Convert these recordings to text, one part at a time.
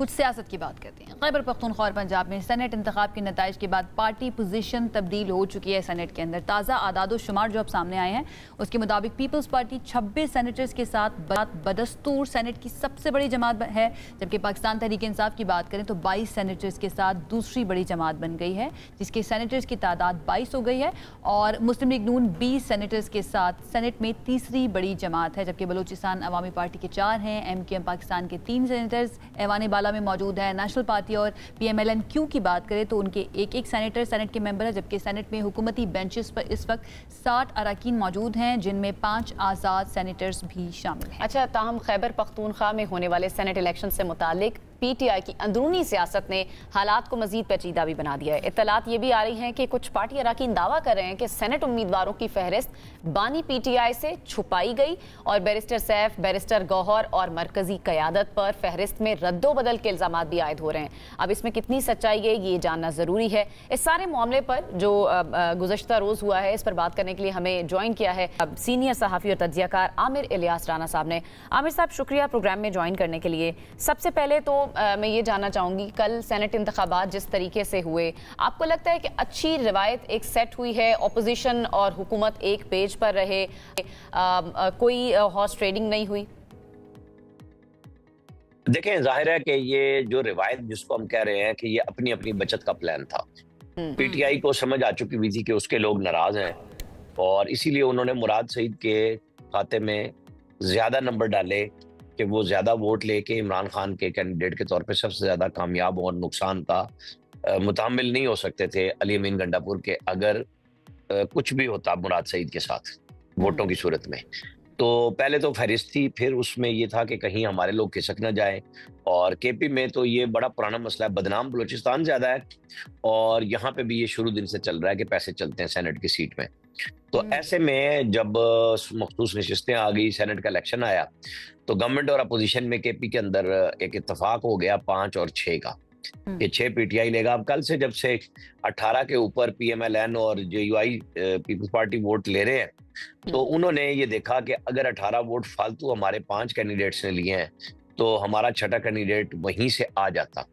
कुछ सियासत की बात करते हैं। खैबर पख्तूनख्वा और पंजाब में सेनेट इंतखाब के नताइज के बाद पार्टी पोजीशन तब्दील हो चुकी है। सेनेट के अंदर ताज़ा आदाद शुमार जो अब सामने आए हैं उसके मुताबिक पीपल्स पार्टी 26 सेनेटर्स के साथ बदस्तूर सेनेट की सबसे बड़ी जमात है, जबकि पाकिस्तान तहरीक इंसाफ की बात करें तो 22 सेनेटर्स के साथ दूसरी बड़ी जमात बन गई है, जिसके सेनेटर्स की तादाद 22 हो गई है। और मुस्लिम लीग नून 20 सेनेटर्स के साथ सेनेट में तीसरी बड़ी जमात है, जबकि बलूचिस्तान अवामी पार्टी के 4 हैं, MKM पाकिस्तान के 3 सेनेटर्स ऐवान बाला में मौजूद है। नेशनल पार्टी और PMLN-Q की बात करें तो उनके एक सेनेटर सेनेट के मेंबर है, जबकि सेनेट में हुकूमती बेंचेस पर इस वक्त 60 अरकान मौजूद हैं, जिनमें 5 आज़ाद सेनेटर्स भी शामिल हैं। अच्छा, ताहम खैबर पख्तूनख्वा में होने वाले सेनेट इलेक्शन से मुतालिक PTI की अंदरूनी सियासत ने हालात को मजीद पेचीदा भी बना दिया है। इत्तलात ये भी आ रही हैं कि कुछ पार्टी अरकान दावा कर रहे हैं कि सेनेट उम्मीदवारों की फहरिस्त बानी PTI से छुपाई गई और बैरिस्टर सैफ, बैरिस्टर गौहर और मरकजी क़यादत पर फहरिस्त में रद्दोबदल के इल्ज़ामात भी आयद हो रहे हैं। अब इसमें कितनी सच्चाई है ये जानना ज़रूरी है। इस सारे मामले पर जो गुज़श्ता रोज़ हुआ है, इस पर बात करने के लिए हमें ज्वाइन किया है सीनियर सहाफ़ी और तज्ज़ियाकार आमिर इलियास राना साहब ने। आमिर साहब, शुक्रिया प्रोग्राम में ज्वाइन करने के लिए। सबसे पहले तो मैं ये जानना चाहूँगी, कल सेनेट इंतखाबात जिस तरीके से हुए, आपको लगता है कि अच्छी रिवायत एक सेट हुई है, ऑपोजिशन और हुकूमत एक पेज पर रहे, कोई हॉर्स ट्रेडिंग नहीं हुई? देखें, जाहिर है कि ये जो रिवायत जिसको हम कह रहे हैं कि ये अपनी अपनी बचत का प्लान था। PTI को समझ आ चुकी हुई थी कि उसके लोग नाराज हैं और इसीलिए उन्होंने मुराद सईद के खाते में ज्यादा नंबर डाले कि वो ज्यादा वोट लेके इमरान खान के कैंडिडेट के तौर पे सबसे ज्यादा कामयाब और नुकसान का मुतामिल नहीं हो सकते थे अली अमीन गंडापुर के, अगर कुछ भी होता मुराद सईद के साथ वोटों की सूरत में। तो पहले तो फहरिस्त थी, फिर उसमें ये था कि कहीं हमारे लोग खिसक ना जाए। और KP में तो ये बड़ा पुराना मसला है, बदनाम बलूचिस्तान ज्यादा है और यहाँ पे भी ये शुरू दिन से चल रहा है कि पैसे चलते हैं सेनेट की सीट में। तो ऐसे में जब मखसूस नशिस्तें आ गई, सेनेट का इलेक्शन आया, तो गवर्नमेंट और अपोजिशन में KP के अंदर एक इत्तेफाक हो गया 5 और 6 का कि 6 PTI लेगा। अब कल से जब से 18 के ऊपर PMLN और JUI पीपल्स पार्टी वोट ले रहे हैं, तो उन्होंने ये देखा कि अगर 18 वोट फालतू हमारे 5 कैंडिडेट्स ने लिए हैं तो हमारा छठा कैंडिडेट वहीं से आ जाता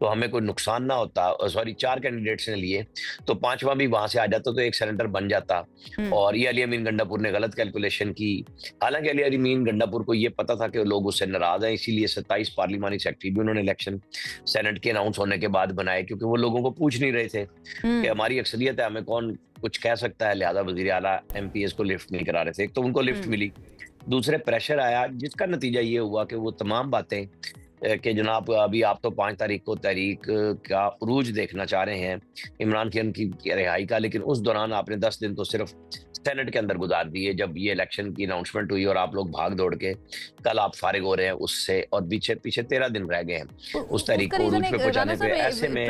तो हमें कोई नुकसान ना होता। सॉरी, 4 कैंडिडेट्स ने लिए तो 5वां भी वहां से आ जाता तो एक सेनेटर बन जाता। और ये अली अमीन गंडापुर ने गलत कैलकुलेशन की। हालांकि अली अमीन गंडापुर को ये पता था कि लोग उससे नाराज हैं, इसीलिए 27 पार्लिमानी सेक्रेटरी भी उन्होंने इलेक्शन सेनेट के अनाउंस होने के बाद बनाए, क्योंकि वो लोगों को पूछ नहीं रहे थे कि हमारी अक्सरियत है, हमें कौन कुछ कह सकता है। लिहाजा वजीर आला MPs को लिफ्ट नहीं करा रहे थे। एक तो उनको लिफ्ट मिली, दूसरे प्रेशर आया, जिसका नतीजा ये हुआ कि वो तमाम बातें कि जनाब अभी आप तो 5 तारीख को तहरीक का उरूज देखना चाह रहे हैं, इमरान खान की रिहाई का, लेकिन उस दौरान आपने 10 दिन तो सिर्फ सेनेट के अंदर गुजार दिए जब ये इलेक्शन की अनाउंसमेंट हुई और आप लोग भाग दौड़ के कल आप फारिग हो रहे हैं उससे, और पीछे 13 दिन रह गए हैं उस तारीख को उरूज पे पहुंचाने पे। ऐसे में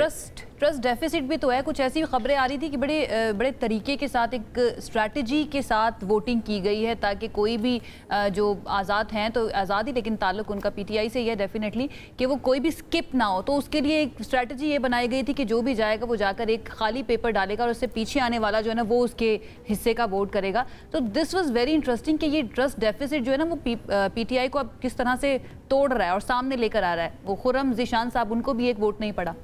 ट्रस्ट डेफिसिट भी तो है। कुछ ऐसी खबरें आ रही थी कि बड़े तरीके के साथ, एक स्ट्रैटेजी के साथ वोटिंग की गई है ताकि कोई भी जो आज़ाद हैं तो आज़ाद ही, लेकिन ताल्लुक उनका PTI से ही है डेफिनेटली, कि वो कोई भी स्किप ना हो। तो उसके लिए एक स्ट्रैटेजी ये बनाई गई थी कि जो भी जाएगा वो जाकर एक खाली पेपर डालेगा और उससे पीछे आने वाला जो है ना वो उसके हिस्से का वोट करेगा। तो दिस वाज वेरी इंटरेस्टिंग कि ये ट्रस्ट डेफिसिट जो है ना वो PTI को अब किस तरह से तोड़ रहा है और सामने लेकर आ रहा है। वो खुर्रम ज़ीशान साहब, उनको भी एक वोट नहीं पड़ा।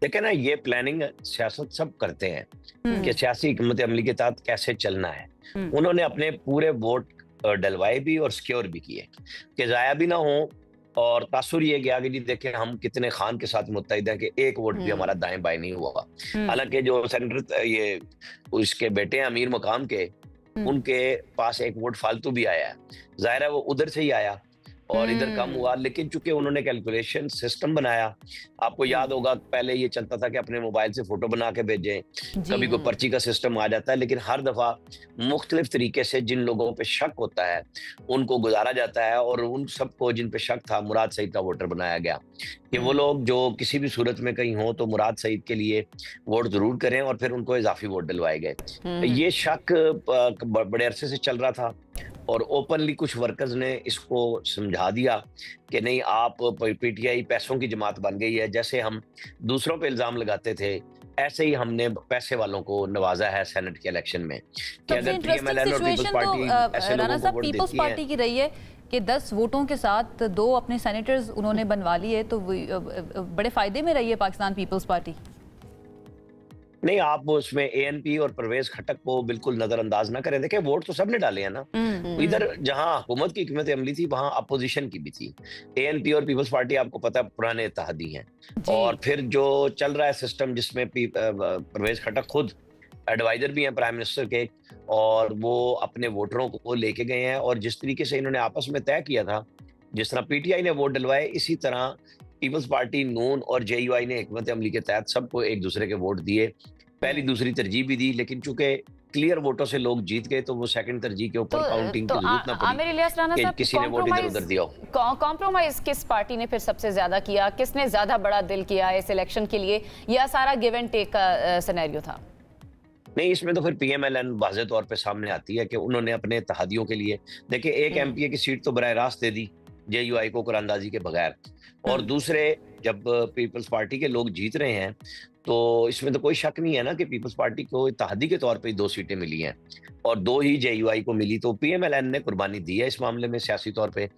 देखें ना, ये प्लानिंग सियासत सब करते हैं कि सियासी हिकमत अमली के तहत कैसे चलना है। उन्होंने अपने पूरे वोट डलवाए भी और सिक्योर भी किए कि जाया भी ना हो, और तासुर ये गया कि जी देखें हम कितने खान के साथ मुत्तहिद हैं कि एक वोट भी हमारा दाएं बाएं नहीं हुआ। हालांकि जो सेनेटर ये उसके बेटे हैं अमीर मकाम के, उनके पास एक वोट फालतू भी आया है, जाहिर है वो उधर से ही आया और इधर कम हुआ। लेकिन चूंकि उन्होंने कैलकुलेशन सिस्टम बनाया, आपको याद होगा पहले ये चलता था कि अपने मोबाइल से फोटो बना के भेजें, कभी कोई पर्ची का सिस्टम आ जाता है, लेकिन हर दफा मुख्तलिफ तरीके से जिन लोगों पे शक होता है उनको गुजारा जाता है, और उन सबको जिन पे शक था मुराद सईद का वोटर बनाया गया कि वो लोग जो किसी भी सूरत में कहीं हो तो मुराद सईद के लिए वोट जरूर करें, और फिर उनको इजाफी वोट डलवाए गए। ये शक बड़े अरसे से चल रहा था और ओपनली कुछ वर्कर्स ने इसको समझा दिया कि नहीं, आप PTI पैसों की जमात बन गई है। जैसे हम दूसरों पे इल्जाम लगाते थे, ऐसे ही हमने पैसे वालों को नवाजा है सेनेट के इलेक्शन में कि अगर PMLN और पीपल्स पार्टी ऐसे लोगों को वोट देती है। पीपल्स पार्टी की रही है कि 10 वोटों के साथ 2 अपने सेनेटर्स उन्होंने बनवा लिए, तो बड़े फायदे में रही है पाकिस्तान पीपल्स पार्टी। नहीं, आप उसमें एएनपी और परवेज खटक को बिल्कुल नजरअंदाज ना करें। देखिए, वोट तो सबने डाले हैं ना। इधर जहां हुकूमत की हिकमत अमली थी, वहां अपोजिशन की भी थी। एएनपी और पीपल्स पार्टी आपको पता है पुराने इत्तेहादी हैं। और फिर जो चल रहा है सिस्टम, जिसमें परवेज खटक खुद एडवाइजर भी हैं प्राइम मिनिस्टर के, और वो अपने वोटरों को लेके गए हैं। और जिस तरीके से इन्होंने आपस में तय किया था, जिस तरह पीटीआई ने वोट डलवाए, इसी तरह पीपल्स पार्टी, नून और जेयूआई ने हिकमत अमली के तहत सबको एक दूसरे के वोट दिए। पहली दूसरी तरजीह भी दी, लेकिन चूंकि क्लियर वोटों से लोग जीत गए, तो वो सेकंड तरजीह के ऊपर काउंटिंग की जरूरत ना पड़ी कि किसी ने वोट इधर उधर दिया हो। कॉम्प्रोमाइज किस पार्टी ने फिर सबसे ज्यादा किया? किसने ज्यादा बड़ा दिल किया इस इलेक्शन के लिए, या सारा गिव एंड टेक का सिनेरियो था? नहीं, इसमें तो फिर पीएमएलएन वाज़ेह तौर पे सामने आती है कि उन्होंने अपने इत्तेहादियों के लिए, देखिए, एक एमपीए की सीट तो बराह रास्त दे दी जेयूआई को कुरानंदाजी के बगैर, और दूसरे जब पीपल्स पार्टी के लोग जीत रहे हैं, तो इसमें तो कोई शक नहीं है ना कि पीपल्स पार्टी को इत्तेहादी के तौर पे 2 सीटें मिली हैं और 2 ही जेयूआई को मिली। तो पीएमएलएन ने कुर्बानी दी है इस मामले में सियासी तौर पे।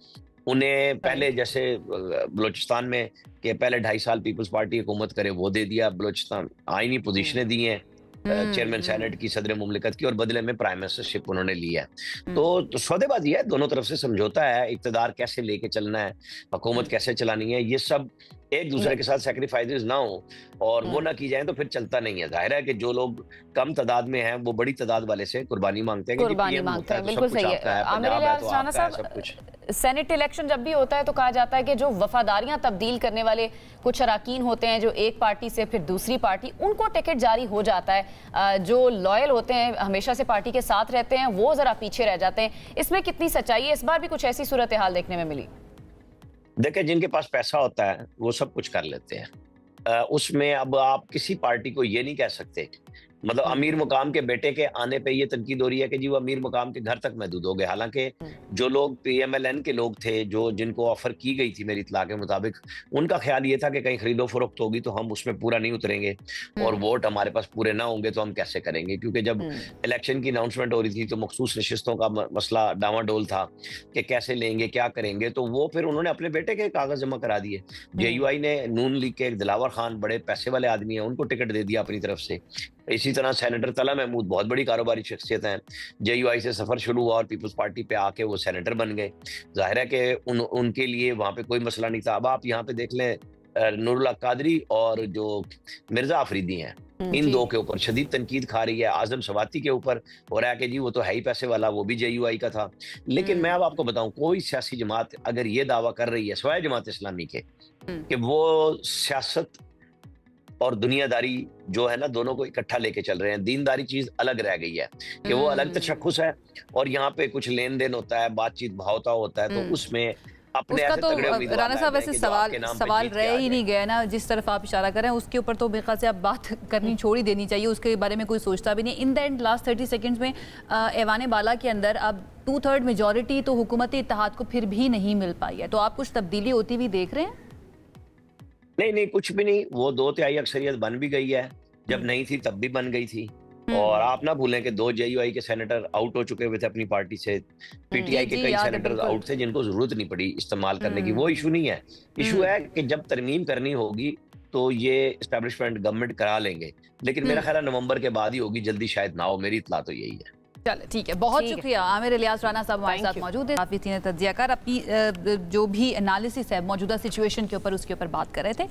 उन्हें पहले जैसे बलोचिस्तान में कि पहले 2.5 साल पीपल्स पार्टी हुकूमत करे, वो दे दिया। बलोचिस्तान आईनी पोजीशनें दी हैं चेयरमैन सेनेट की, सदर मुमलिकत की, और बदले में प्राइम मिनिस्टरशिप उन्होंने ली है। तो सौदेबाजी है, दोनों तरफ से समझौता है, इक्तदार कैसे लेके चलना है, हुकूमत कैसे चलानी है, ये सब एक दूसरे के साथ सैक्रिफाइसेस ना हो और वो ना की जाए तो फिर चलता नहीं है। जाहिर है कि जो लोग कम तादाद में हैं वो बड़ी तादाद वाले से कुर्बानी मांगते हैं। बिल्कुल सही है। सेनेट इलेक्शन जब भी होता है तो कहा जाता है कि जो वफादारियां तब्दील करने वाले कुछ अराकीन होते हैं, जो एक पार्टी से फिर दूसरी पार्टी, उनको टिकट जारी हो जाता है। जो लॉयल होते हैं, हमेशा से पार्टी के साथ रहते हैं, वो जरा पीछे रह जाते हैं। इसमें कितनी सच्चाई है? इस बार भी कुछ ऐसी सूरत हाल देखने में मिली? देखिए, जिनके पास पैसा होता है वो सब कुछ कर लेते हैं। उसमें अब आप किसी पार्टी को ये नहीं कह सकते, मतलब अमीर मुकाम के बेटे के आने पे ये तनकीद हो रही है कि जी वो अमीर मुकाम के घर तक महदूद हो गए। हालांकि जो लोग पीएमएलएन के लोग थे, जो जिनको ऑफर की गई थी मेरी इत्तला के मुताबिक, उनका ख्याल ये था कि कहीं खरीदो फरोख्त होगी तो हम उसमें पूरा नहीं उतरेंगे और वोट हमारे पास पूरे ना होंगे तो हम कैसे करेंगे। क्योंकि जब इलेक्शन की अनाउंसमेंट हो रही थी तो मखसूस नशिस्तों का मसला डामाडोल था कि कैसे लेंगे, क्या करेंगे। तो वो फिर उन्होंने अपने बेटे के कागज जमा करा दिए। जेयूआई ने नून लीग के दिलावर खान, बड़े पैसे वाले आदमी हैं, उनको टिकट दे दिया अपनी तरफ से। इसी तरह सेनेटर तला महमूद बहुत बड़ी कारोबारी शख्सियत हैं, जेयूआई से सफर शुरू हुआ और पीपल्स पार्टी पे आके वो सेनेटर बन गए। जाहिर है कि उनके लिए वहां पे कोई मसला नहीं था। अब आप यहाँ पे देख लें, नूरुल्लाह कादरी और जो मिर्जा आफरीदी हैं, इन 2 के ऊपर शदीद तनकीद खा रही है। आजम सवाती के ऊपर हो रहा है कि जी वो तो है ही पैसे वाला, वो भी जेयूआई का था। लेकिन मैं अब आपको बताऊं, कोई सियासी जमात अगर ये दावा कर रही है, सिवाय जमात इस्लामी के, कि वो सियासत और दुनियादारी जो है ना, दोनों को इकट्ठा लेके चल रहे हैं, दीनदारी चीज अलग रह गई है, कि वो अलग तशख्खुस है और यहाँ पे कुछ लेन देन होता है, बातचीत भावता होता है, तो उसमें अपने उसका तो राना साहब वैसे सवाल रह ही नहीं गया ना, जिस तरफ आप इशारा कर रहे हैं उसके ऊपर तो बेखा से आप बात करनी छोड़ ही देनी चाहिए, उसके बारे में कोई सोचता भी नहीं। In the end last 30 seconds में ऐवान बाला के अंदर अब 2/3 मेजॉरिटी तो हुकूमती इत्तेहाद को फिर भी नहीं मिल पाई है, तो आप कुछ तब्दीली होती हुई देख रहे हैं? नहीं, कुछ भी नहीं। वो 2/3 अक्सरियत बन भी गई है, जब नहीं थी तब भी बन गई थी। और आप ना भूलें कि 2 जेयूआई के सेनेटर आउट हो चुके हुए थे अपनी पार्टी से। पीटीआई के कई सेनेटर आउट थे जिनको जरूरत नहीं पड़ी इस्तेमाल करने की। वो इशू नहीं है। इशू है कि जब तरमीम करनी होगी तो ये एस्टैब्लिशमेंट गवर्नमेंट करा लेंगे, लेकिन मेरा ख्याल है नवंबर के बाद ही होगी, जल्दी शायद ना हो। मेरी इत्तला तो यही है। चलो ठीक है, बहुत शुक्रिया। आमिर इलियास राना साहब हमारे साथ मौजूद है, काफी तज्जिया कर अपनी जो भी एनालिसिस है मौजूदा सिचुएशन के ऊपर, उसके ऊपर बात कर रहे थे।